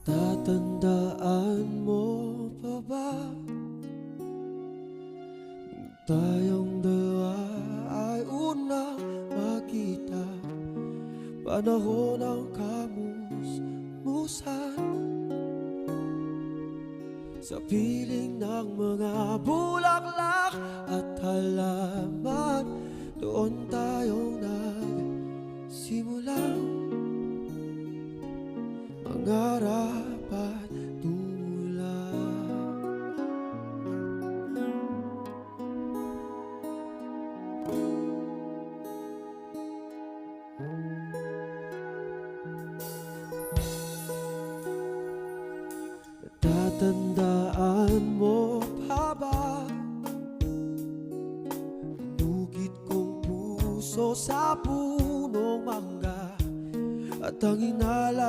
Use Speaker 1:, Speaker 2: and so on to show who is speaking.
Speaker 1: Natatandaan mo pa ba nung tayong dalawa ay unang makita? Panahon ng kamusmusan sa piling ng mga bulaklak at halaman. Doon tayong nagsimulang mangarap at tumulong. Natatandaan mo pa ba inugit kong puso sa punong mangga at ang inalay